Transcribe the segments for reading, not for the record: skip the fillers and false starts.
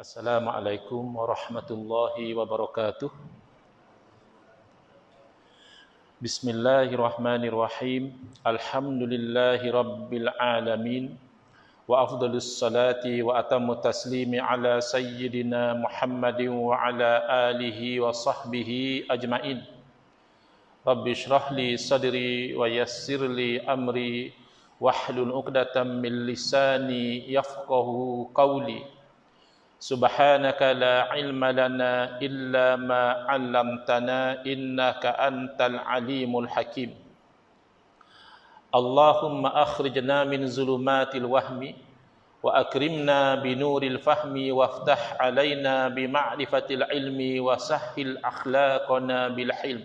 Assalamualaikum warahmatullahi wabarakatuh. Bismillahirrahmanirrahim. Alhamdulillahi rabbil alamin. Wa afdalus salati wa atammu taslimi ala sayyidina Muhammadin wa ala alihi wa sahbihi ajmain. Rabbi shrah li sadri wa yassir li amri wahlul 'uqdatam min lisani yafqahu qawli. Subhanaka la ilma lana illa ma 'allamtana innaka antal alimul hakim. Allahumma akhrijna min zulumatil wahmi wa akrimna binuril fahmi waftah alaina bima'rifatil ilmi wa sahhil akhlaqana bil hilm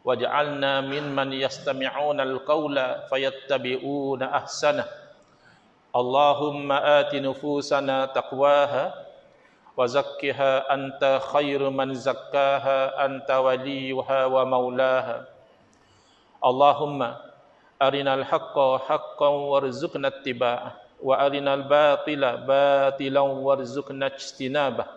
waj'alna mimman yastami'una al-qawla fayattabi'una ahsanah. Allahumma ati nufusana taqwaha wa zakkiha anta khairu man zakkaha anta waliyuha wa maulaha. Allahumma arinal haqqa haqqan warzuqna ittiba'ah wa arinal batila batilan warzuqna ijtinabah.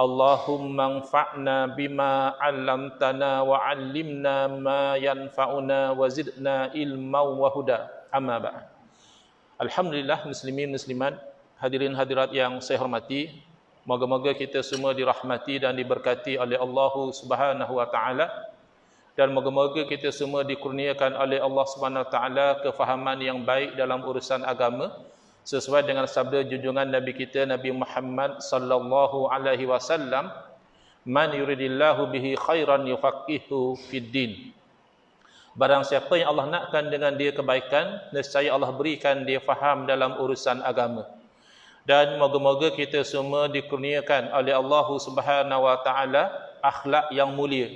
Allahumma anfa'na bima 'allamtana wa 'allimna ma yanfa'una wa zidna ilman wa huda. Amma ba'd. Alhamdulillah, muslimin muslimat, hadirin hadirat yang saya hormati, moga-moga kita semua dirahmati dan diberkati oleh Allah Subhanahu wa taala, dan moga-moga kita semua dikurniakan oleh Allah Subhanahu wa taala kefahaman yang baik dalam urusan agama sesuai dengan sabda junjungan Nabi kita Nabi Muhammad sallallahu alaihi wasallam, man yuridillahu bihi khairan yufaqihu fid din. Barang siapa yang Allah nakkan dengan dia kebaikan, nescaya Allah berikan dia faham dalam urusan agama. Dan moga-moga kita semua dikurniakan oleh Allah Subhanahu wa taala akhlak yang mulia.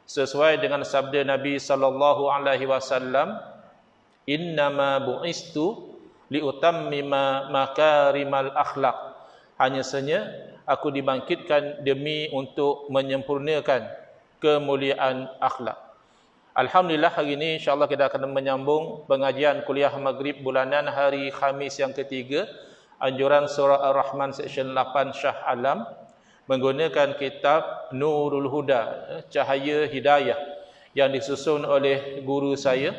Sesuai dengan sabda Nabi sallallahu alaihi wasallam, innama bu'istu liutammima makarimal akhlak. Hanya saja aku dibangkitkan demi untuk menyempurnakan kemuliaan akhlak. Alhamdulillah, hari ini insyaAllah kita akan menyambung pengajian kuliah maghrib bulanan hari Khamis yang ketiga, anjuran surah Ar-Rahman section 8 Shah Alam, menggunakan kitab Nurul Huda, Cahaya Hidayah, yang disusun oleh guru saya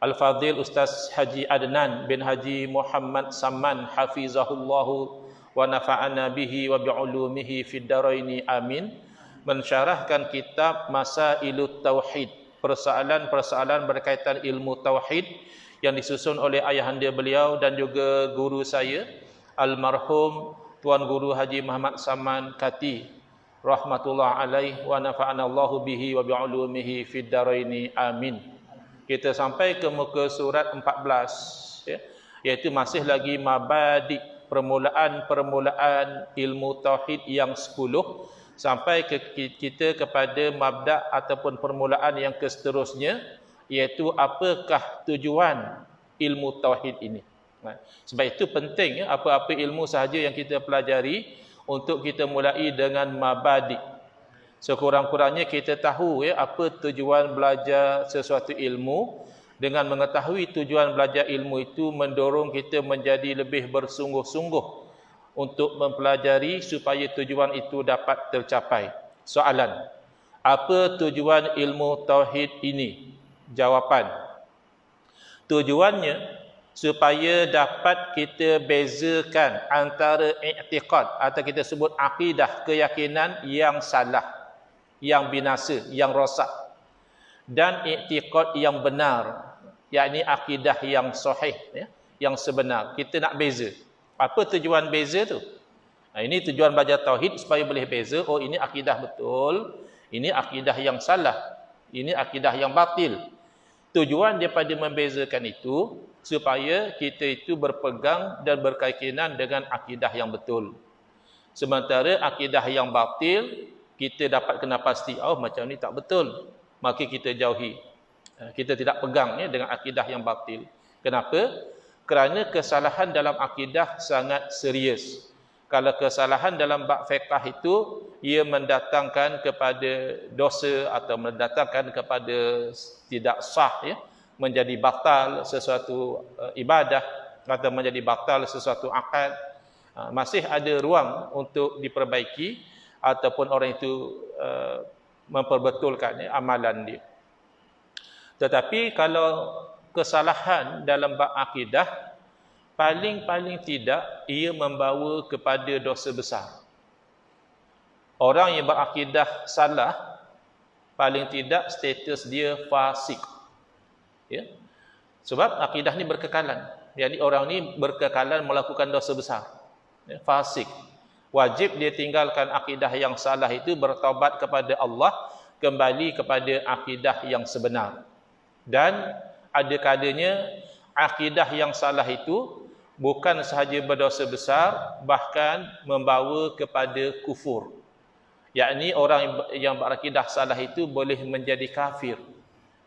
Al-Fadhil Ustaz Haji Adnan bin Haji Muhammad Saman hafizahullahu wa nafa'ana bihi wa bi'ulumihi fid daraini amin, mensyarahkan kitab Masailut Tauhid, persoalan-persoalan berkaitan ilmu tauhid, yang disusun oleh ayahanda beliau dan juga guru saya almarhum Tuan Guru Haji Muhammad Saman Kati rahmatullah alaih wa nafa'ana Allahu bihi wa bi'ulumihi fid daraini amin. Kita sampai ke muka surat 14, ya, iaitu masih lagi mabadi, permulaan ilmu tauhid yang 10, sampai kita kepada mabda' ataupun permulaan yang seterusnya, iaitu apakah tujuan ilmu tauhid ini. Sebab itu penting, ya, apa-apa ilmu sahaja yang kita pelajari, untuk kita mulai dengan mabadi. Sekurang-kurangnya kita tahu, ya, apa tujuan belajar sesuatu ilmu. Dengan mengetahui tujuan belajar ilmu itu mendorong kita menjadi lebih bersungguh-sungguh untuk mempelajari supaya tujuan itu dapat tercapai. Soalan, apa tujuan ilmu tauhid ini? Jawapan, tujuannya supaya dapat kita bezakan antara i'tiqad atau kita sebut akidah, keyakinan yang salah, yang binasa, yang rosak, dan i'tiqad yang benar, yakni akidah yang sahih, ya, yang sebenar. Kita nak beza. Apa tujuan beza tu? Ini tujuan belajar tauhid supaya boleh beza. Oh, ini akidah betul, ini akidah yang salah, ini akidah yang batil. Tujuan daripada membezakan itu supaya kita itu berpegang dan berkeyakinan dengan akidah yang betul. Sementara akidah yang batil, kita dapat kena pasti, oh macam ni tak betul, maka kita jauhi. Kita tidak pegang, ya, dengan akidah yang batil. Kenapa? Kerana kesalahan dalam akidah sangat serius. Kalau kesalahan dalam bab fiqh itu, ia mendatangkan kepada dosa atau mendatangkan kepada tidak sah, ya, menjadi batal sesuatu ibadah, atau menjadi batal sesuatu akad, Masih ada ruang untuk diperbaiki ataupun orang itu memperbetulkan amalan dia. Tetapi kalau kesalahan dalam bab akidah, paling-paling tidak ia membawa kepada dosa besar. Orang yang berakidah salah, paling tidak status dia fasik. Ya? Sebab akidah ni berkekalan. Jadi orang ni berkekalan melakukan dosa besar. Ya? Fasik. Wajib dia tinggalkan akidah yang salah itu, bertaubat kepada Allah, kembali kepada akidah yang sebenar. Dan ada kalanya akidah yang salah itu bukan sahaja berdosa besar, bahkan membawa kepada kufur. Yakni orang yang berakidah salah itu boleh menjadi kafir,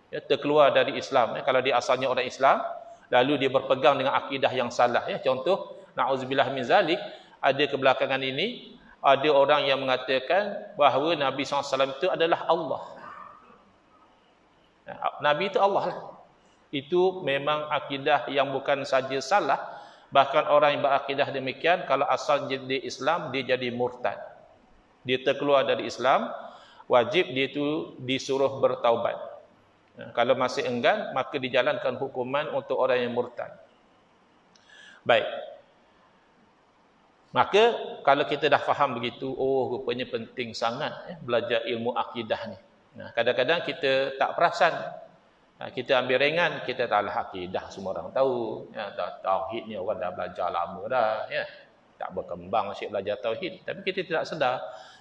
ya, terkeluar dari Islam. Ya. Kalau dia asalnya orang Islam, lalu dia berpegang dengan akidah yang salah. Ya. Contoh, na'udzubillah min zalik, ada kebelakangan ini, ada orang yang mengatakan bahawa Nabi SAW itu adalah Allah. Ya, Nabi itu Allah lah. Itu memang akidah yang bukan saja salah, bahkan orang yang berakidah demikian, kalau asal jadi Islam, dia jadi murtad. Dia terkeluar dari Islam, wajib dia itu disuruh bertaubat. Kalau masih enggan, maka dijalankan hukuman untuk orang yang murtad. Baik. Maka kalau kita dah faham begitu, oh rupanya penting sangat belajar ilmu akidah ni. Kadang-kadang kita tak perasan. Kita ambil ringan, kita taklah akidah semua orang tahu. Ya, tauhid ni orang dah belajar lama dah. Ya. Tak berkembang asyik belajar tauhid. Tapi kita tidak sedar.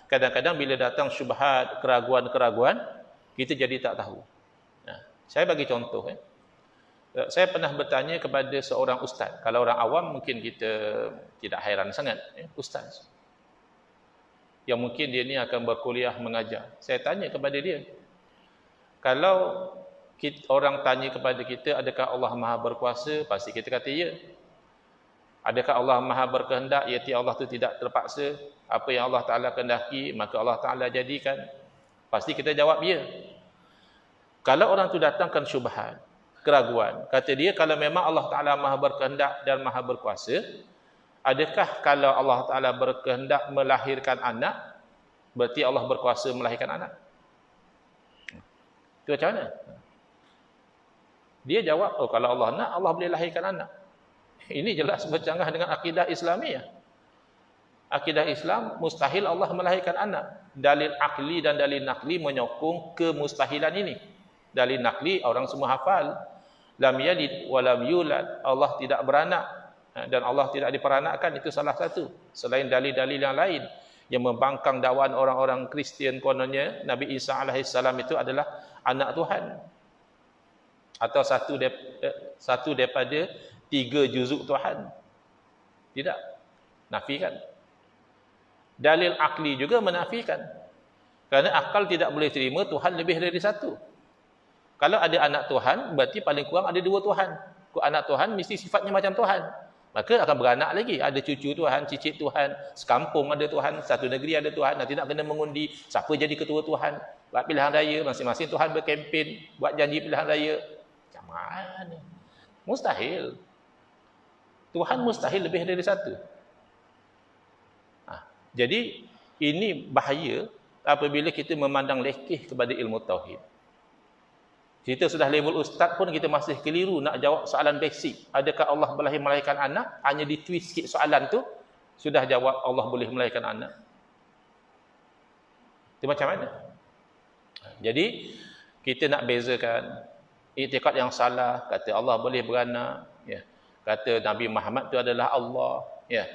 Kadang-kadang bila datang syubhat, keraguan-keraguan, kita jadi tak tahu. Saya bagi contoh. Saya pernah bertanya kepada seorang ustaz. Kalau orang awam mungkin kita tidak hairan sangat. Ustaz. Yang mungkin dia ni akan berkuliah mengajar. Saya tanya kepada dia. Kalau orang tanya kepada kita, adakah Allah Maha Berkuasa? Pasti kita kata ya. Adakah Allah Maha Berkehendak? Iaitu Allah itu tidak terpaksa. Apa yang Allah Ta'ala kehendaki, maka Allah Ta'ala jadikan. Pasti kita jawab ya. Kalau orang itu datangkan syubhat, keraguan, kata dia kalau memang Allah Ta'ala Maha Berkehendak dan Maha Berkuasa, adakah kalau Allah Ta'ala berkehendak melahirkan anak, berarti Allah berkuasa melahirkan anak? Itu macam mana? Dia jawab, oh kalau Allah nak, Allah boleh lahirkan anak. Ini jelas bercanggah dengan akidah Islamiah. Akidah Islam, mustahil Allah melahirkan anak. Dalil akli dan dalil nakli menyokong kemustahilan ini. Dalil nakli, orang semua hafal. Lam yalid wa lam yulad. Allah tidak beranak. Dan Allah tidak diperanakkan. Itu salah satu. Selain dalil-dalil yang lain. Yang membangkang dakwaan orang-orang Kristian kononnya, Nabi Isa AS itu adalah anak Tuhan. Atau satu daripada 3 juzuk Tuhan. Tidak. Nafikan. Dalil akli juga menafikan. Kerana akal tidak boleh terima Tuhan lebih dari satu. Kalau ada anak Tuhan, berarti paling kurang ada 2 Tuhan. Kalau anak Tuhan, mesti sifatnya macam Tuhan. Maka akan beranak lagi. Ada cucu Tuhan, cicit Tuhan, sekampung ada Tuhan, satu negeri ada Tuhan. Nanti nak kena mengundi, siapa jadi ketua Tuhan. Buat pilihan raya, masing-masing Tuhan berkempen, buat janji pilihan raya. Macam mana? Mustahil. Tuhan mustahil lebih dari satu. Jadi ini bahaya apabila kita memandang lekeh kepada ilmu tauhid. Kita sudah level ustaz pun kita masih keliru nak jawab soalan basic. Adakah Allah boleh melahirkan anak? Hanya ditwist sikit soalan tu, sudah jawab Allah boleh melahirkan anak. Itu macam mana? Jadi kita nak bezakan iktikad yang salah, kata Allah boleh beranak, ya. Kata Nabi Muhammad itu adalah Allah, ya.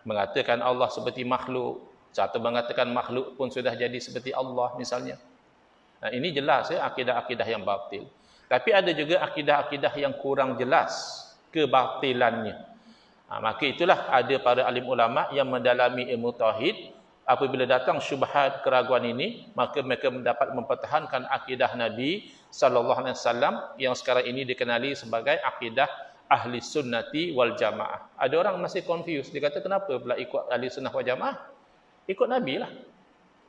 Mengatakan Allah seperti makhluk, atau mengatakan makhluk pun sudah jadi seperti Allah misalnya. Ini jelas ya akidah-akidah yang batil. Tapi ada juga akidah-akidah yang kurang jelas kebatilannya. Maka itulah ada para alim ulama yang mendalami ilmu tauhid. Apabila datang syubhat keraguan ini, maka mereka dapat mempertahankan akidah Nabi SAW yang sekarang ini dikenali sebagai akidah ahli sunnati wal jamaah. Ada orang masih confused. Dia kata kenapa pula ikut ahli sunnah wal jamaah? Ikut Nabi lah.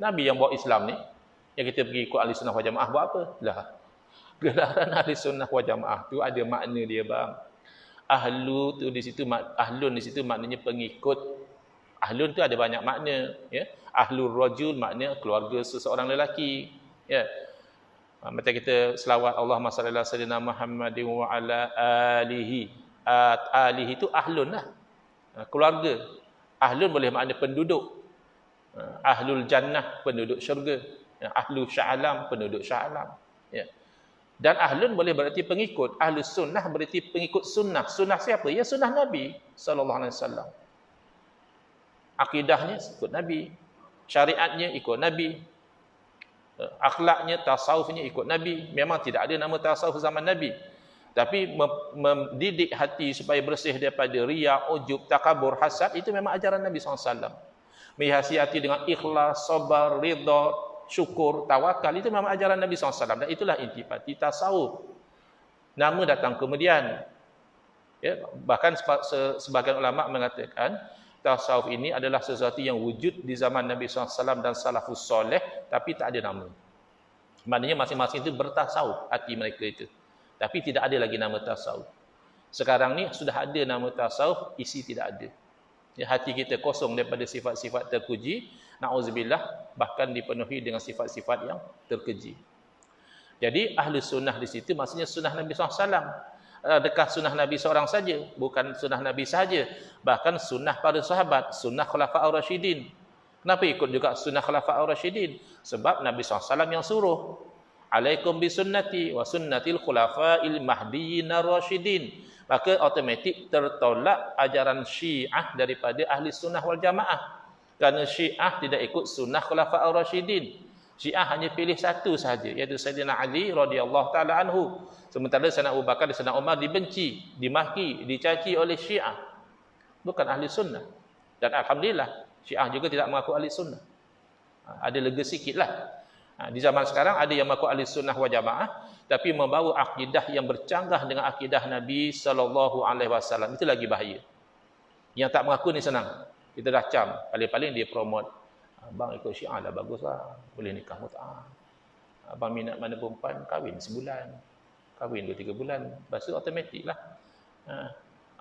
Nabi yang bawa Islam ni. Yang kita pergi ikut ahli sunnah wal jamaah buat apa? Lah. Gelaran ahli sunnah wal jamaah tu ada makna dia bang. Ahlu tu di situ, ahlun di situ maknanya pengikut. Ahlun tu ada banyak makna, ya. Ahlur rajul makna keluarga seseorang lelaki, ya. Macam kita selawat Allahumma salli ala sayyidina Muhammadin wa ala alihi. Alihi itu ahlun lah. Keluarga. Ahlun boleh makna penduduk. Ahlul jannah, penduduk syurga. Ahlul sya'alam, penduduk sya'alam. Ya. Dan ahlun boleh berarti pengikut. Ahlus sunnah berarti pengikut sunnah. Sunnah siapa? Ya sunnah Nabi SAW. Akidahnya ikut Nabi. Syariatnya ikut Nabi. Akhlaknya, tasawufnya ikut Nabi. Memang tidak ada nama tasawuf zaman Nabi. Tapi mendidik hati supaya bersih daripada riya, ujub, takabur, hasad, itu memang ajaran Nabi SAW. Menghiasi hati dengan ikhlas, sabar, ridha, syukur, tawakal, itu memang ajaran Nabi SAW. Dan itulah intipati tasawuf. Nama datang kemudian. Ya, bahkan sebagian ulama mengatakan tasawuf ini adalah sesuatu yang wujud di zaman Nabi SAW dan salafus soleh, tapi tak ada nama. Maknanya masing-masing itu bertasawuf hati mereka itu. Tapi tidak ada lagi nama tasawuf. Sekarang ni sudah ada nama tasawuf, isi tidak ada. Ya, hati kita kosong daripada sifat-sifat terpuji, na'udzubillah, bahkan dipenuhi dengan sifat-sifat yang terkeji. Jadi ahli sunnah di situ maksudnya sunnah Nabi SAW. Adakah sunnah Nabi seorang saja? Bukan sunnah Nabi sahaja. Bahkan sunnah para sahabat, sunnah khulafa'ur rasyidin. Kenapa ikut juga sunnah khulafa'ur rasyidin? Sebab Nabi SAW yang suruh. Alaikum bisunnati wa sunnatil khulafa'il mahdiyyin ar-rasyidin. Maka automatik tertolak ajaran Syiah daripada ahli sunnah wal jamaah. Kerana Syiah tidak ikut sunnah khulafa'ur rasyidin. Syiah hanya pilih satu sahaja, iaitu Sayyidina Ali radhiyallahu taala anhu. Sementara Sayyidina Abu Bakar dan Sayyidina Umar dibenci, dimaki, dicaci oleh Syiah. Bukan ahli sunnah. Dan alhamdulillah, Syiah juga tidak mengaku ahli sunnah. Ada lega sikitlah. Di zaman sekarang ada yang mengaku ahli sunnah wal jamaah, tapi membawa akidah yang bercanggah dengan akidah Nabi SAW. Itu lagi bahaya. Yang tak mengaku ni senang. Kita dah cam. Paling-paling dia promote. Abang ikut Syiah dah bagus lah. Boleh nikah mut'ah. Abang minat mana perempuan, kahwin sebulan. Kahwin 2-3 bulan. Lepas tu automatik lah.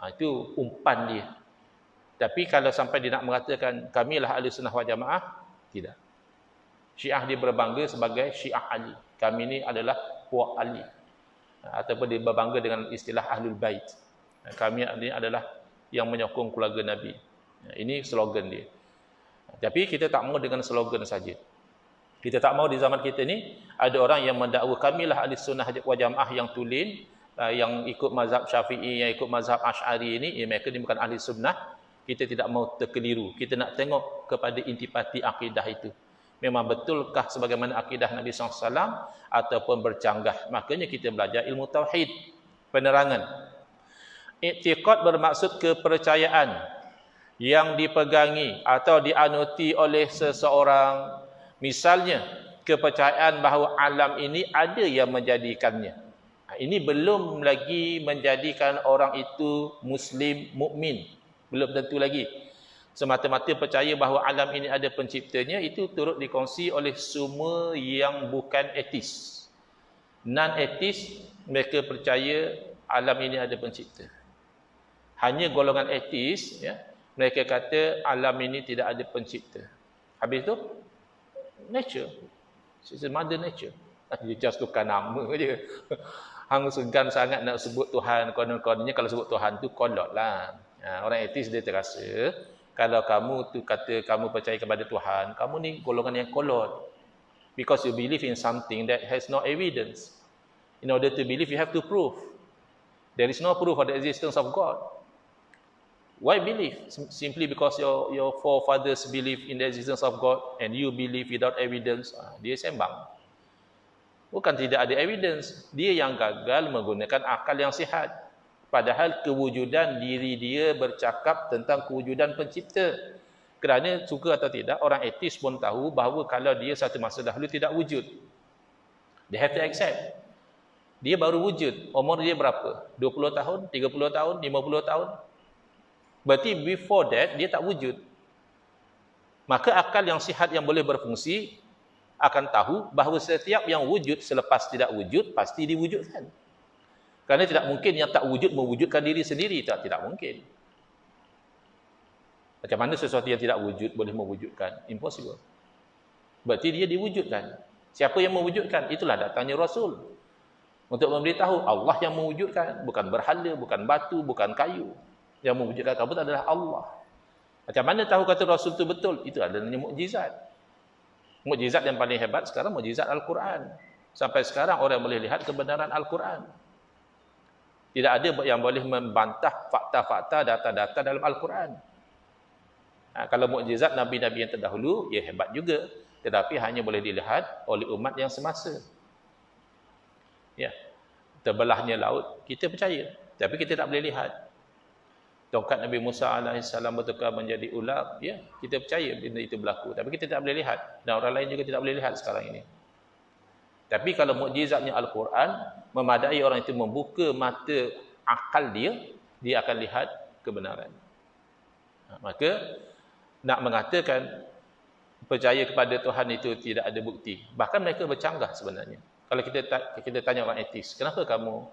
Itu umpan dia. Tapi kalau sampai dia nak mengatakan kamilah ahli sunnah wal jamaah, tidak. Syiah dia berbangga sebagai Syiah Ali. Kami ni adalah puak Ali. Ataupun dia berbangga dengan istilah Ahlul Bait. Kami ini adalah yang menyokong keluarga Nabi. Ini slogan dia. Tapi kita tak mahu dengan slogan saja. Kita tak mahu di zaman kita ni ada orang yang mendakwa kamilah ahli sunnah wal jamaah yang tulen, yang ikut mazhab Syafi'i, yang ikut mazhab Asy'ari ini, mereka ni bukan ahli sunnah. Kita tidak mahu terkeliru. Kita nak tengok kepada intipati akidah itu. Memang betulkah sebagaimana akidah Nabi SAW ataupun bercanggah. Makanya kita belajar ilmu tauhid, penerangan. I'tiqad bermaksud kepercayaan yang dipegangi atau dianuti oleh seseorang. Misalnya, kepercayaan bahawa alam ini ada yang menjadikannya. Ini belum lagi menjadikan orang itu Muslim, mukmin. Belum tentu lagi. Semata-mata percaya bahawa alam ini ada penciptanya, itu turut dikongsi oleh semua yang bukan etis. Non-etis, mereka percaya alam ini ada pencipta. Hanya golongan etis, ya, mereka kata alam ini tidak ada pencipta. Habis tu, nature. It's mother nature. Dia just tukar nama je. Hang segan sangat nak sebut Tuhan. Konon-kononnya kalau sebut Tuhan tu kolot lah. Orang etis dia terasa, kalau kamu tu kata kamu percaya kepada Tuhan, kamu ni golongan yang kolot. Because you believe in something that has no evidence. In order to believe, you have to prove. There is no proof of the existence of God. Why believe? Simply because your forefathers believe in the existence of God and you believe without evidence. Dia sembang. Bukan tidak ada evidence. Dia yang gagal menggunakan akal yang sihat. Padahal kewujudan diri dia bercakap tentang kewujudan pencipta. Kerana suka atau tidak, orang etis pun tahu bahawa kalau dia satu masa dahulu tidak wujud. They have to accept. Dia baru wujud. Umur dia berapa? 20 tahun? 30 tahun? 50 tahun? Berarti before that, dia tak wujud. Maka akal yang sihat yang boleh berfungsi akan tahu bahawa setiap yang wujud selepas tidak wujud, pasti diwujudkan. Kerana tidak mungkin yang tak wujud mewujudkan diri sendiri. Tidak mungkin. Macam mana sesuatu yang tidak wujud boleh mewujudkan? Impossible. Berarti dia diwujudkan. Siapa yang mewujudkan? Itulah datangnya Rasul. Untuk memberitahu Allah yang mewujudkan. Bukan berhala, bukan batu, bukan kayu. Yang mewujudkan kabut adalah Allah. Macam mana tahu kata Rasul itu betul? Itu adalah mukjizat. Mukjizat yang paling hebat sekarang mukjizat Al-Quran. Sampai sekarang orang boleh lihat kebenaran Al-Quran. Tidak ada yang boleh membantah fakta-fakta, data-data dalam Al-Quran. Kalau mukjizat Nabi-Nabi yang terdahulu, ya hebat juga. Tetapi hanya boleh dilihat oleh umat yang semasa. Ya, terbelahnya laut, kita percaya. Tapi kita tak boleh lihat. Tongkat Nabi Musa AS bertukar menjadi ular, ya, kita percaya benda itu berlaku. Tapi kita tak boleh lihat. Dan orang lain juga tidak boleh lihat sekarang ini. Tapi kalau mukjizatnya Al-Quran, memadai orang itu membuka mata akal dia, dia akan lihat kebenaran. Maka, nak mengatakan percaya kepada Tuhan itu tidak ada bukti. Bahkan mereka bercanggah sebenarnya. Kalau kita tanya orang etis, kenapa kamu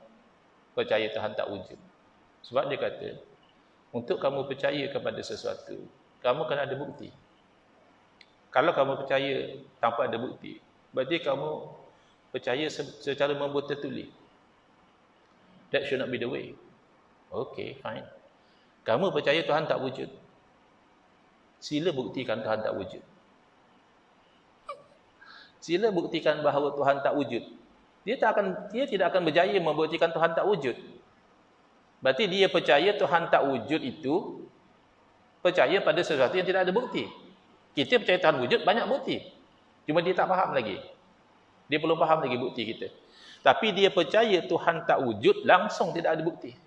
percaya Tuhan tak wujud? Sebab dia kata, untuk kamu percaya kepada sesuatu, kamu kena ada bukti. Kalau kamu percaya tanpa ada bukti, berarti kamu percaya secara membuat tertulis. That should not be the way. Okay, fine. Kamu percaya Tuhan tak wujud. Sila buktikan Tuhan tak wujud. Sila buktikan bahawa Tuhan tak wujud. Dia tidak akan berjaya membuktikan Tuhan tak wujud. Berarti dia percaya Tuhan tak wujud itu percaya pada sesuatu yang tidak ada bukti. Kita percaya Tuhan wujud, banyak bukti. Cuma dia tak faham lagi. Dia belum faham lagi bukti kita. Tapi dia percaya Tuhan tak wujud, langsung tidak ada bukti.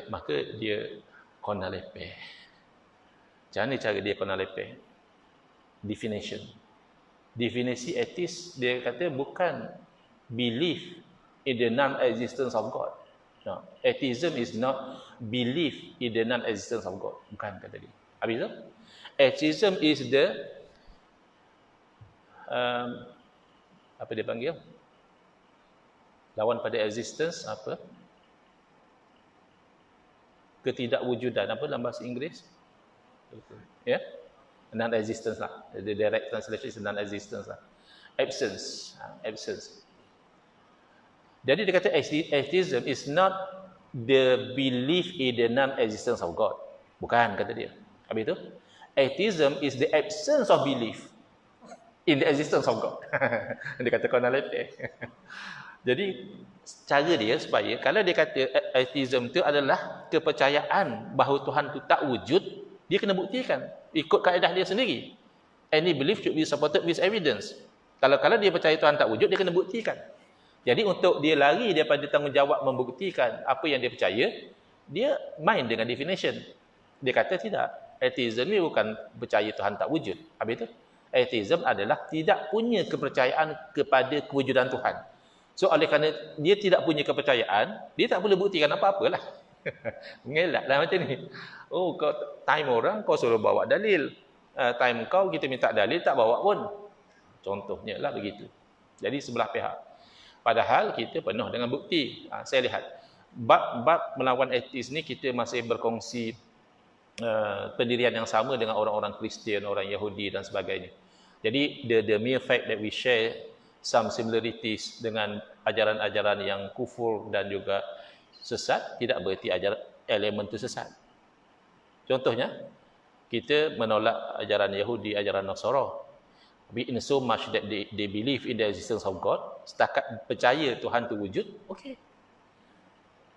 Maka dia kona lepeh. Macam mana cara dia kona lepeh? Definition. Definisi etis, dia kata bukan belief in the non-existence of God. No. Atheism is not belief in the non-existence of God. Bukan kata dia. Habis itu? Atheism is the apa dia panggil? Lawan pada existence apa? Ketidakwujudan. Apa dalam bahasa Inggeris? Ya? Yeah? Non-existence lah. The direct translation is non-existence lah. Absence. Absence. Jadi dia kata atheism is not the belief in the non-existence of God. Bukan, kata dia. Habis itu, atheism is the absence of belief in the existence of God. Dia kata kau nak lepeh. Jadi, cara dia supaya, kalau dia kata atheism itu adalah kepercayaan bahawa Tuhan itu tak wujud, dia kena buktikan. Ikut kaedah dia sendiri. Any belief should be supported with evidence. Kalau dia percaya Tuhan tak wujud, dia kena buktikan. Jadi untuk dia lari daripada tanggungjawab membuktikan apa yang dia percaya, dia main dengan definition. Dia kata tidak. Atheism ni bukan percaya Tuhan tak wujud. Habis itu, atheism adalah tidak punya kepercayaan kepada kewujudan Tuhan. So oleh kerana dia tidak punya kepercayaan, dia tak boleh buktikan apa-apalah. Mengelaklah macam ni. Oh, kau time orang, kau suruh bawa dalil. Time kau, kita minta dalil, tak bawa pun. Contohnya lah begitu. Jadi sebelah pihak. Padahal kita penuh dengan bukti. Saya lihat, bab melawan etis ni kita masih berkongsi pendirian yang sama dengan orang-orang Kristian, orang Yahudi dan sebagainya. Jadi the mere fact that we share some similarities dengan ajaran-ajaran yang kufur dan juga sesat, tidak berarti elemen itu sesat. Contohnya, kita menolak ajaran Yahudi, ajaran Nasara. In so much that they believe in the existence of God, setakat percaya Tuhan itu wujud, okey.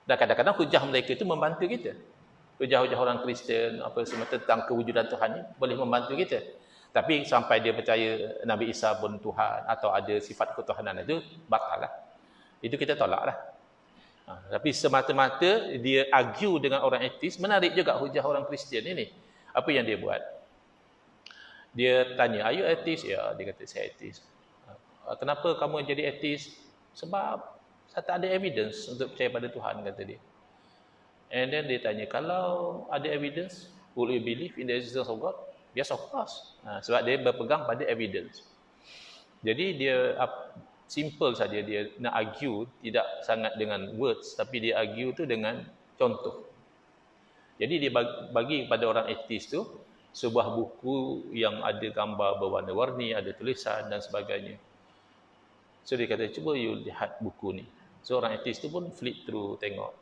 Dan kadang-kadang hujah mereka itu membantu kita. Hujah-hujah orang Kristian apa semua tentang kewujudan Tuhan ini boleh membantu kita. Tapi sampai dia percaya Nabi Isa pun Tuhan atau ada sifat ketuhanan, itu batal lah. Itu kita tolak lah. Tapi semata-mata dia argue dengan orang etis, menarik juga hujah orang Kristian ini. Apa yang dia buat? Dia tanya, are you atheist? Ya, dia kata, saya atheist. Kenapa kamu jadi atheist? Sebab saya tak ada evidence untuk percaya pada Tuhan, kata dia. And then dia tanya, kalau ada evidence, will you believe in the existence of God? Yes, of course. Sebab dia berpegang pada evidence. Jadi dia simple saja, dia nak argue tidak sangat dengan words, tapi dia argue tu dengan contoh. Jadi dia bagi kepada orang ateis tu sebuah buku yang ada gambar berwarna-warni, ada tulisan dan sebagainya. So dia kata, cuba you lihat buku ni. So orang ateis tu pun flip through tengok.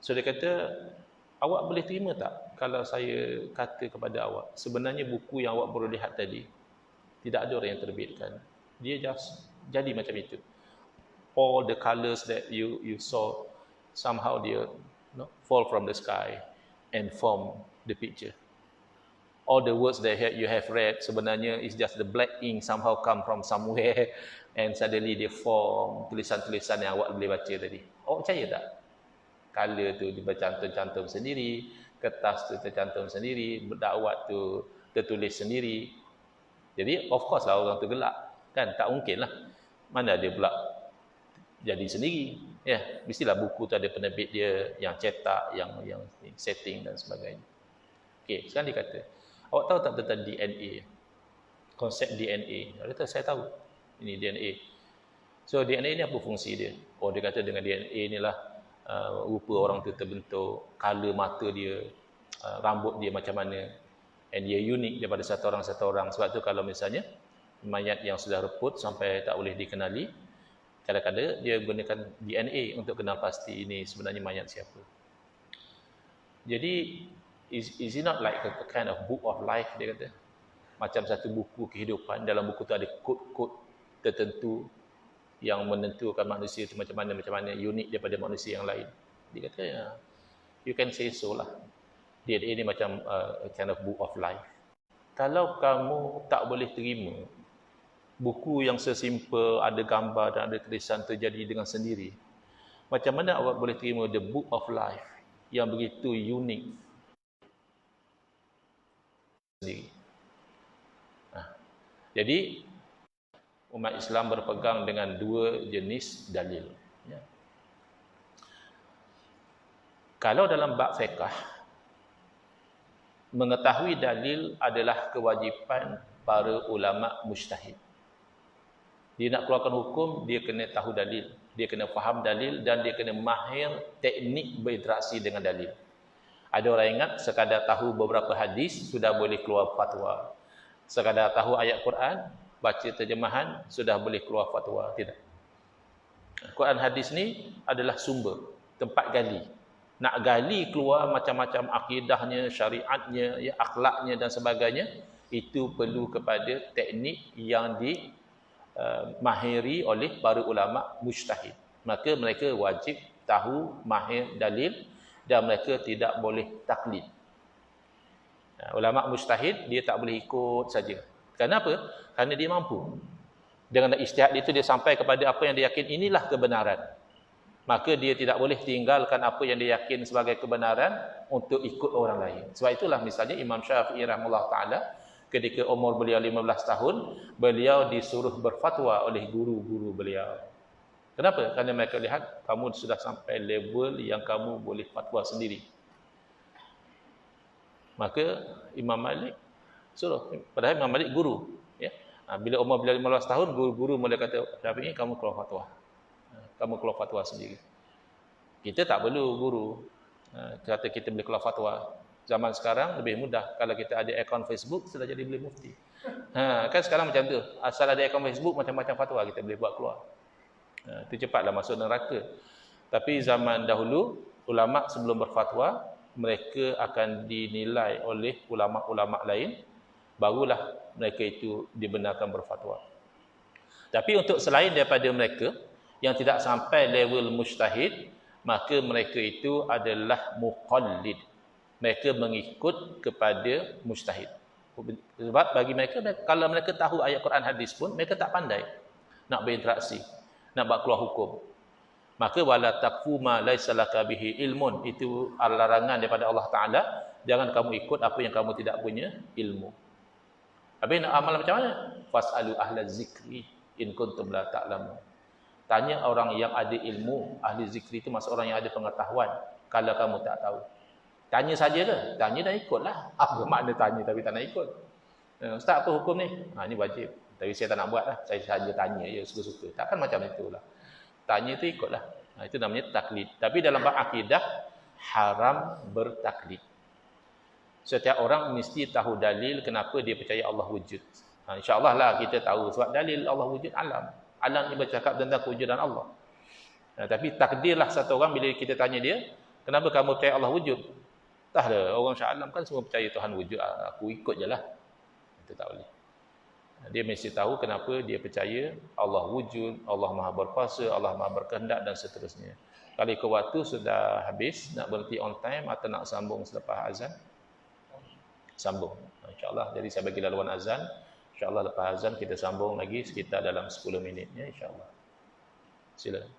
So dia kata, awak boleh terima tak kalau saya kata kepada awak, sebenarnya buku yang awak baru lihat tadi, tidak ada orang yang terbitkan. Dia just jadi macam itu. All the colours that you saw, somehow dia fall from the sky and form the picture. All the words that you have read sebenarnya is just the black ink somehow come from somewhere and suddenly they form tulisan-tulisan yang awak boleh baca tadi. Awak percaya tak? Color tu dibercantum-cantum sendiri, kertas tu tercantum sendiri, dakwat tu tertulis sendiri. Jadi of course lah orang tu gelak, kan? Tak mungkin lah. Mana dia pula jadi sendiri. Ya, mestilah buku tu ada penerbit dia yang cetak, yang setting dan sebagainya. Okey, sekarang dia kata, awak tahu tak tentang DNA? Konsep DNA. Dia kata, saya tahu. Ini DNA. So, DNA ni apa fungsi dia? Oh, dia kata dengan DNA ni lah rupa orang tu terbentuk, color mata dia, rambut dia macam mana. And dia unik daripada satu orang. Sebab tu kalau misalnya mayat yang sudah reput sampai tak boleh dikenali, kadang-kadang dia gunakan DNA untuk kenal pasti ini sebenarnya mayat siapa. Jadi, is it not like a kind of book of life, dia kata? Macam satu buku kehidupan, dalam buku tu ada kod-kod tertentu yang menentukan manusia itu macam mana, unik daripada manusia yang lain. Dia kata, ya, you can say so lah. DNA ini macam a kind of book of life. Kalau kamu tak boleh terima buku yang sesimpel, ada gambar dan ada tulisan terjadi dengan sendiri, macam mana awak boleh terima the book of life yang begitu unik sendiri? Jadi umat Islam berpegang dengan dua jenis dalil. Ya. Kalau dalam bab fiqh, mengetahui dalil adalah kewajipan para ulama mujtahid. Dia nak keluarkan hukum, dia kena tahu dalil, dia kena faham dalil dan dia kena mahir teknik berinteraksi dengan dalil. Ada orang ingat sekadar tahu beberapa hadis sudah boleh keluar fatwa. Sekadar tahu ayat Quran, baca terjemahan sudah boleh keluar fatwa. Tidak. Quran hadis ni adalah sumber, tempat gali. Nak gali keluar macam-macam akidahnya, syariatnya, ya, akhlaknya dan sebagainya, itu perlu kepada teknik yang mahiri oleh para ulama mujtahid. Maka mereka wajib tahu mahir dalil dan mereka tidak boleh taklid. Ulama mujtahid dia tak boleh ikut saja. Kenapa? Kerana dia mampu. Dengan ijtihad itu dia sampai kepada apa yang dia yakin inilah kebenaran. Maka dia tidak boleh tinggalkan apa yang dia yakin sebagai kebenaran untuk ikut orang lain. Sebab itulah misalnya Imam Syafi'i rahimahullah ta'ala, ketika umur beliau 15 tahun, beliau disuruh berfatwa oleh guru-guru beliau. Kenapa? Kerana mereka lihat kamu sudah sampai level yang kamu boleh fatwa sendiri. Maka Imam Malik suruh, padahal Imam Malik guru. Ya? Bila umur beliau 15 tahun, guru-guru mula kata, Syafi'i kamu keluar fatwa. Kamu keluar fatwa sendiri. Kita tak perlu guru. Kata kita boleh keluar fatwa. Zaman sekarang lebih mudah. Kalau kita ada akaun Facebook, sudah jadi boleh mufti. Kan sekarang macam tu. Asal ada akaun Facebook, macam-macam fatwa kita boleh buat keluar. Itu cepatlah masuk neraka. Tapi zaman dahulu, ulama sebelum berfatwa, mereka akan dinilai oleh ulama-ulama lain, barulah mereka itu dibenarkan berfatwa. Tapi untuk selain daripada mereka, yang tidak sampai level mujtahid, maka mereka itu adalah muqallid. Mereka mengikut kepada mujtahid. Sebab bagi mereka, kalau mereka tahu ayat Quran hadis pun, mereka tak pandai nak berinteraksi, nak buat keluar hukum. Maka wala taqfu ma laisa laka bihi ilmun, itu larangan daripada Allah Taala, jangan kamu ikut apa yang kamu tidak punya ilmu. Habis nak amal macam mana? Fasalu ahla zikri in kuntum la ta'lamun. Tanya orang yang ada ilmu. Ahli zikri itu maksud orang yang ada pengetahuan kalau kamu tak tahu. Tanya saja ke? Tanya dan ikutlah. Apa makna tanya tapi tak nak ikut? Ustaz, apa hukum ni? Ini wajib. Tapi saya tak nak buat lah. Saya saja tanya je suka-suka. Takkan macam itulah. Tanya tu ikutlah. Itu namanya taklid. Tapi dalam bab akidah, haram bertaklid. Setiap orang mesti tahu dalil kenapa dia percaya Allah wujud. InsyaAllah lah kita tahu sebab dalil Allah wujud alam. Alam ni bercakap tentang kewujudan Allah. Tapi takdirlah satu orang bila kita tanya dia, kenapa kamu percaya Allah wujud? Tak ada. Orang Syah kan semua percaya Tuhan wujud. Aku ikut je lah. Itu tak boleh. Dia mesti tahu kenapa dia percaya Allah wujud, Allah maha berkuasa, Allah maha berkehendak dan seterusnya. Kalau ikut waktu sudah habis, nak berhenti on time atau nak sambung selepas azan? Sambung. InsyaAllah. Jadi saya bagi laluan azan. InsyaAllah lepas azan kita sambung lagi sekitar dalam 10 minit. Ya, InsyaAllah. Silakan.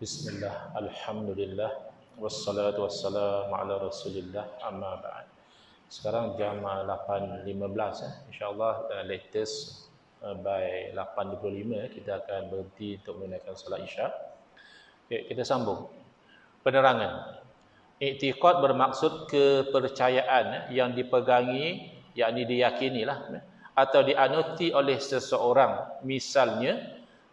Bismillah, alhamdulillah, wassalatu wassalamu ala rasulillah, amma ba'd. Sekarang jam 8.15 InsyaAllah latest by 8.25 kita akan berhenti untuk menunaikan salat isyak. Okay, kita sambung penerangan. I'tiqad bermaksud kepercayaan yang dipegangi, yakni diyakinilah, atau dianuti oleh seseorang. Misalnya,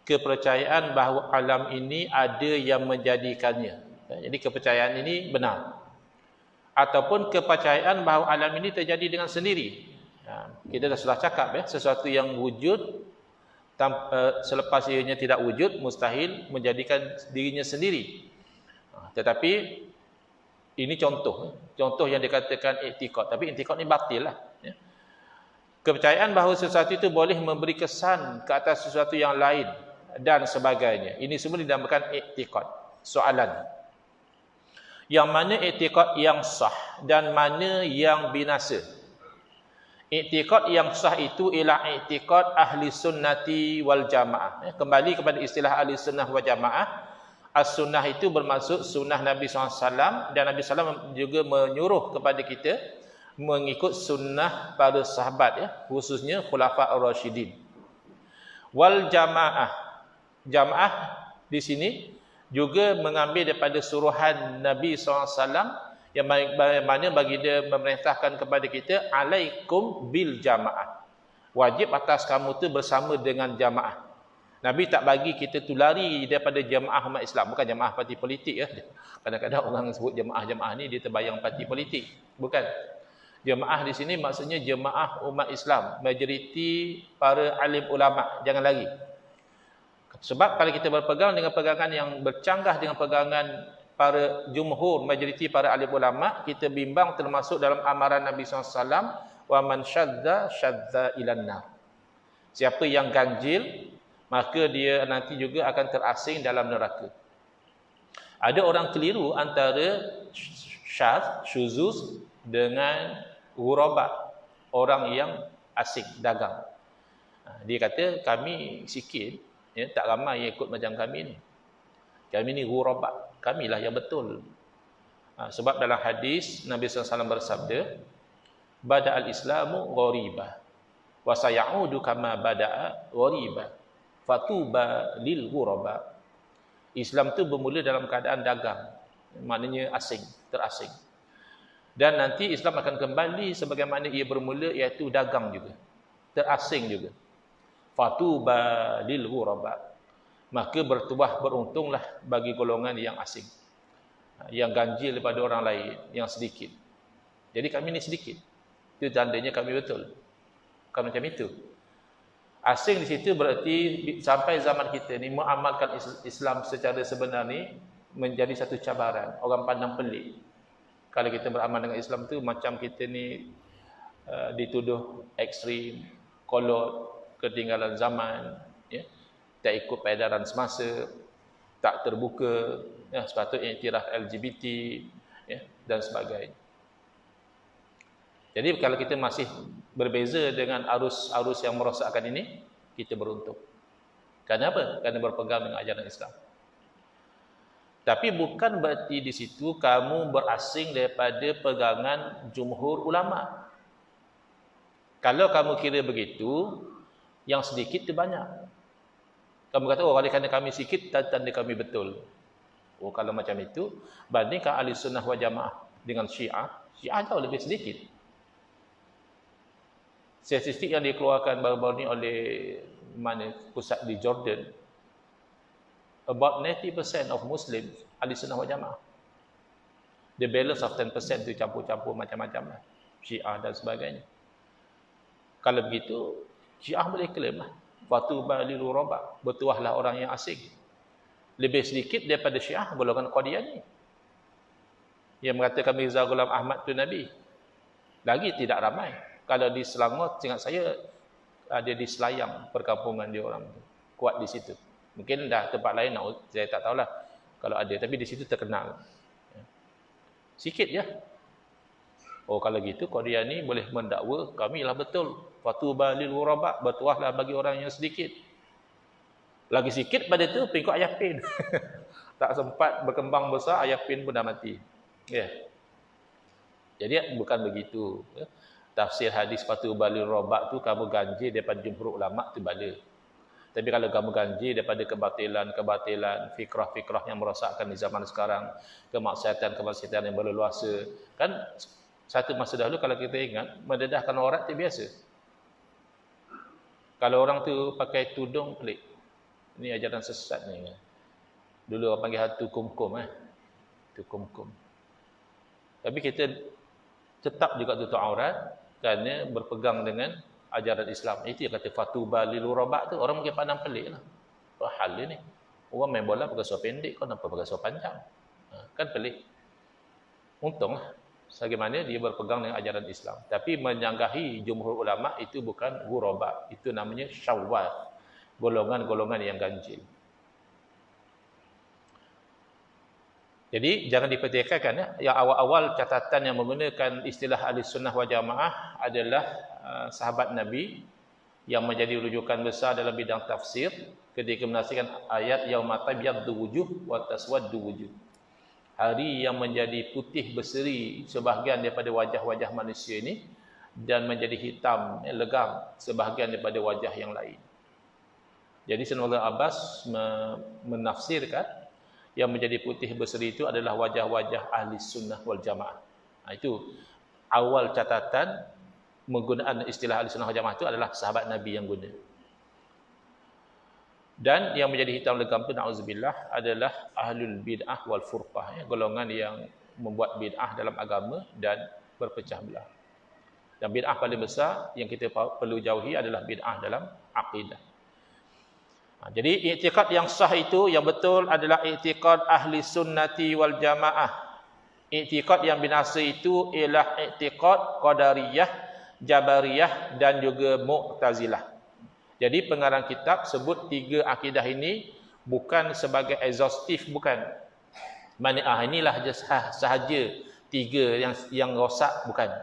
kepercayaan bahawa alam ini ada yang menjadikannya. Jadi kepercayaan ini benar. Ataupun kepercayaan bahawa alam ini terjadi dengan sendiri. Kita dah sudah cakap sesuatu yang wujud selepas ianya tidak wujud mustahil menjadikan dirinya sendiri. Tetapi ini contoh yang dikatakan i'tiqad, tapi i'tiqad ni batil lah. Kepercayaan bahawa sesuatu itu boleh memberi kesan ke atas sesuatu yang lain dan sebagainya. Ini semua dinamakan i'tiqad. Soalan, yang mana i'tiqad yang sah dan mana yang binasa? I'tiqad yang sah itu ialah i'tiqad ahli sunnati wal jamaah. Kembali kepada istilah ahli sunnah wal jamaah. As-sunnah itu bermaksud sunnah Nabi SAW, dan Nabi SAW juga menyuruh kepada kita mengikut sunnah para sahabat, khususnya Khulafa ar-Rasyidin. Wal jamaah. Jamaah di sini juga mengambil daripada suruhan Nabi SAW yang mana baginda memerintahkan kepada kita, alaikum bil jamaah. Wajib atas kamu tu bersama dengan jamaah. Nabi tak bagi kita tu lari daripada jamaah umat Islam. Bukan jamaah parti politik. Kadang-kadang orang sebut jamaah-jamaah ni dia terbayang parti politik. Bukan. Jamaah di sini maksudnya jamaah umat Islam. Majoriti para alim ulama'. Jangan lari. Sebab kalau kita berpegang dengan pegangan yang bercanggah dengan pegangan para jumhur, majoriti para alim ulama', kita bimbang termasuk dalam amaran Nabi SAW, wa man syadza syadza ilan nar. Siapa yang ganjil, maka dia nanti juga akan terasing dalam neraka. Ada orang keliru antara syadz, syuzuz dengan ghuraba, orang yang asing, dagang. Dia kata kami sikit, tak ramai yang ikut macam kami ni. Kami ni ghuraba, kamilah yang betul. Sebab dalam hadis Nabi SAW bersabda, bada'al islamu ghoribah wa sayaudu kama bada'a ghoribah fatuba lil ghuraba. Islam tu bermula dalam keadaan dagang, maknanya asing, terasing. Dan nanti Islam akan kembali sebagaimana ia bermula, iaitu dagang juga, terasing juga. Fatuba lil ghuraba. Maka beruntunglah bagi golongan yang asing, yang ganjil daripada orang lain, yang sedikit. Jadi kami ni sedikit. Itu tandanya kami betul. Bukan macam itu. Asing di situ berarti sampai zaman kita ni mengamalkan Islam secara sebenar ni menjadi satu cabaran. Orang pandang pelik. Kalau kita beramal dengan Islam tu macam kita ni dituduh ekstrim, kolot, ketinggalan zaman, tak ikut peredaran semasa, tak terbuka, sepatutnya iktiraf LGBT, dan sebagainya. Jadi kalau kita masih berbeza dengan arus yang merosakkan ini, kita beruntung. Kenapa? Kerana berpegang dengan ajaran Islam. Tapi bukan berarti di situ kamu berasing daripada pegangan jumhur ulama. Kalau kamu kira begitu, yang sedikit itu banyak. Kamu kata, oh oleh kerana kami sikit, tanda kami betul. Oh kalau macam itu, bandingkan ahli sunnah wal jamaah dengan Syiah, Syiah jauh lebih sedikit. Statistik yang dikeluarkan baru-baru ni oleh pusat di Jordan, about 90% of Muslims ahli sunnah wal jamaah. The balance of 10% tu campur-campur macam-macam lah, Syiah dan sebagainya. Kalau begitu, Syiah boleh klaim lah, fatuba lil ghuraba, bertuahlah orang yang asing. Lebih sedikit daripada Syiah golongan Qadiani yang mengatakan Mirza Ghulam Ahmad tu Nabi. Lagi tidak ramai. Kalau di Selangor, ingat saya ada di Selayang perkampungan dia orang tu, kuat di situ. Mungkin dah tempat lain saya tak tahulah kalau ada, tapi di situ terkenal. Sikit je. Oh kalau gitu Qadiani boleh mendakwa kamilah betul. Fatuba lil ghuraba, bertuahlah bagi orang yang sedikit. Lagi sikit pada tu pengikut Ayah Pin. Tak sempat berkembang besar, Ayah Pin pun dah mati. Jadi bukan begitu. Tafsir hadis fatuba lil ghuraba tu kamu ganjil daripada jumhur ulama tu bala. Tapi kalau kamu ganjil daripada kebatilan, fikrah-fikrah yang merosakkan di zaman sekarang, kemaksiatan yang berleluasa, kan satu masa dahulu kalau kita ingat, mendedahkan aurat itu biasa. Kalau orang tu pakai tudung pelik. Ini ajaran sesat ni. Dulu orang panggil hatu kumkum tu kumkum. Tapi kita tetap juga tutup aurat kerana berpegang dengan ajaran Islam. Itu yang kata fatuba lil ghuraba tu, orang mungkin pandang pelik lah. Apa hal ni? Orang main bola pakai seluar pendek, kau nampak pakai seluar panjang. Kan pelik. Untunglah bagaimana dia berpegang dengan ajaran Islam. Tapi menyanggahi jumhur ulama itu bukan ghuraba, itu namanya syawwal. Golongan-golongan yang ganjil. Jadi jangan dipertikaikan yang awal-awal catatan yang menggunakan istilah ahli sunnah wal jamaah adalah sahabat Nabi yang menjadi rujukan besar dalam bidang tafsir ketika menafsirkan ayat yauma tabyaddu wujuh wa taswaddu wujuh. Hari yang menjadi putih berseri sebahagian daripada wajah-wajah manusia ini dan menjadi hitam legam sebahagian daripada wajah yang lain. Jadi Sayyidina Abbas menafsirkan yang menjadi putih berseri itu adalah wajah-wajah ahli sunnah wal jamaah. Itu awal catatan menggunakan istilah ahli sunnah wal jamaah itu adalah sahabat Nabi yang guna. Dan yang menjadi hitam legam itu na'udzubillah adalah ahlul bid'ah wal furqah, golongan yang membuat bid'ah dalam agama dan berpecah belah. Dan bid'ah paling besar yang kita perlu jauhi adalah bid'ah dalam akidah. Jadi i'tiqad yang sah itu yang betul adalah i'tiqad ahli sunnati wal jamaah. I'tiqad yang binasa itu ialah i'tiqad qadariyah, jabariyah dan juga mu'tazilah. Jadi pengarang kitab sebut tiga akidah ini bukan sebagai exhaustif, bukan. Mana inilah sahaja tiga yang rosak, bukan.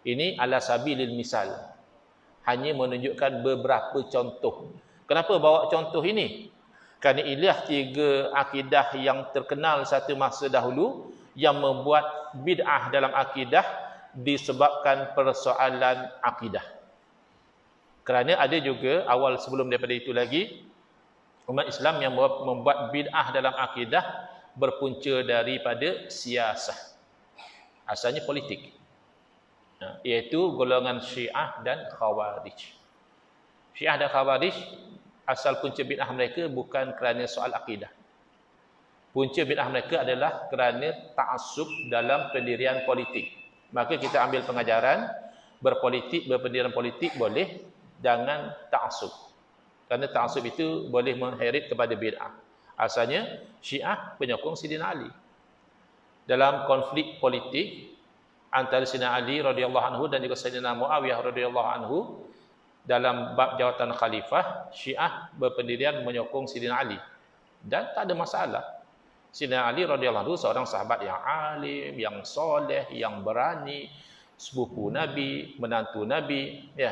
Ini ala sabilil misal. Hanya menunjukkan beberapa contoh. Kenapa bawa contoh ini? Kerana inilah tiga akidah yang terkenal satu masa dahulu yang membuat bid'ah dalam akidah disebabkan persoalan akidah. Kerana ada juga awal sebelum daripada itu lagi umat Islam yang membuat bid'ah dalam akidah berpunca daripada siasah. Asalnya politik. Iaitu golongan Syiah dan Khawarij. Syiah dan Khawarij asal punca bid'ah mereka bukan kerana soal akidah. Punca bid'ah mereka adalah kerana ta'assub dalam pendirian politik. Maka kita ambil pengajaran berpolitik, berpendirian politik boleh, jangan ta'assub. Kerana ta'assub itu boleh mengheret kepada bid'ah. Asalnya Syiah penyokong Sayyidina Ali. Dalam konflik politik antara Sayyidina Ali radhiyallahu anhu dan juga Sayyidina Muawiyah radhiyallahu anhu, dalam bab jawatan khalifah, Syiah berpendirian menyokong Sayyidina Ali dan tak ada masalah. Sayyidina Ali radhiyallahu anhu seorang sahabat yang alim, yang soleh, yang berani, sepupu Nabi, menantu Nabi, ya.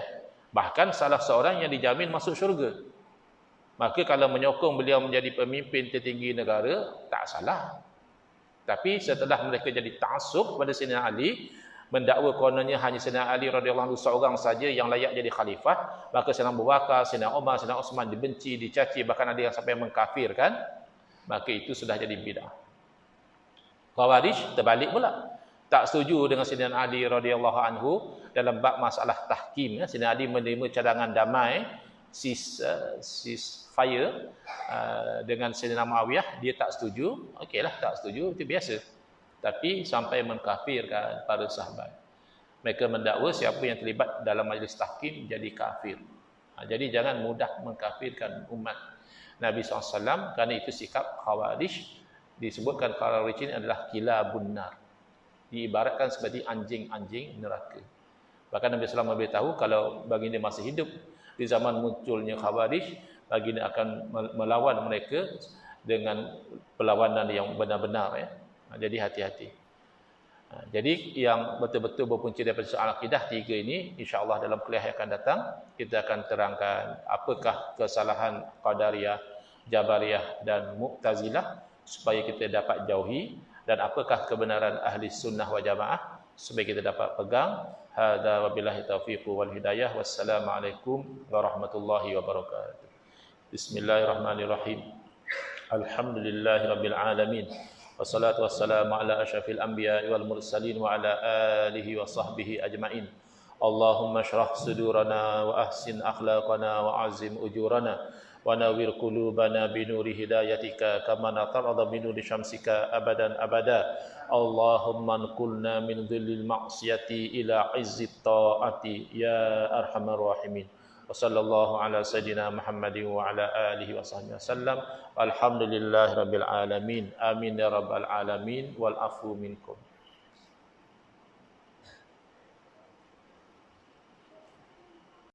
Bahkan salah seorang yang dijamin masuk syurga. Maka kalau menyokong beliau menjadi pemimpin tertinggi negara, tak salah. Tapi setelah mereka jadi ta'assub pada Sayyidina Ali, mendakwa kononnya hanya Sayyidina Ali radhiyallahu anhu seorang saja yang layak jadi khalifah, maka Sayyidina Abu Bakar, Sayyidina Umar, Sayyidina Utsman dibenci, dicaci, bahkan ada yang sampai mengkafirkan, maka itu sudah jadi bid'ah. Khawarij terbalik pula. Tak setuju dengan Sayyidina Ali radhiyallahu anhu dalam bab masalah tahkim. Sayyidina Ali menerima cadangan damai, ceasefire dengan Sayyidina Muawiyah, dia tak setuju. Okeylah, tak setuju, itu biasa. Tapi sampai mengkafirkan para sahabat. Mereka mendakwa siapa yang terlibat dalam majlis tahkim jadi kafir. Jadi jangan mudah mengkafirkan umat Nabi SAW, kerana itu sikap Khawarij. Disebutkan Khawarij ini adalah kilabun nar. Diibaratkan seperti anjing-anjing neraka. Bahkan Nabi SAW memberitahu kalau baginda masih hidup di zaman munculnya Khawarij, baginda akan melawan mereka dengan perlawanan yang benar-benar, ya. Jadi hati-hati. Jadi yang betul-betul berpunca daripada soal akidah tiga ini, insya-Allah dalam kuliah yang akan datang kita akan terangkan apakah kesalahan Qadariyah, Jabariyah dan Mu'tazilah supaya kita dapat jauhi, dan apakah kebenaran ahli sunnah wal jamaah supaya kita dapat pegang. Hadza wabillahi taufiq wal hidayah. Wassalamualaikum warahmatullahi wabarakatuh. Bismillahirrahmanirrahim. Alhamdulillahi rabbil alamin. Wassalatu wassalamu ala asyrafil anbiya'i wal mursalin wa ala alihi wa sahbihi ajma'in. Allahumma shrah sudurana wa ahsin akhlaqana wa azim ujurana wa nawwir qulubana binuri hidayatika kama natarada binuri syamsika abadan abada. Allahumma anqulna min dhillil ma'siyati ila izzit ta'ati ya arhamar rahimin. Wa sallallahu ala sayyidina Muhammadin wa ala alihi wa sahbihi wasallam. Alhamdulillahi rabbil alamin. Amin ya rabbal alamin wal afu minkum.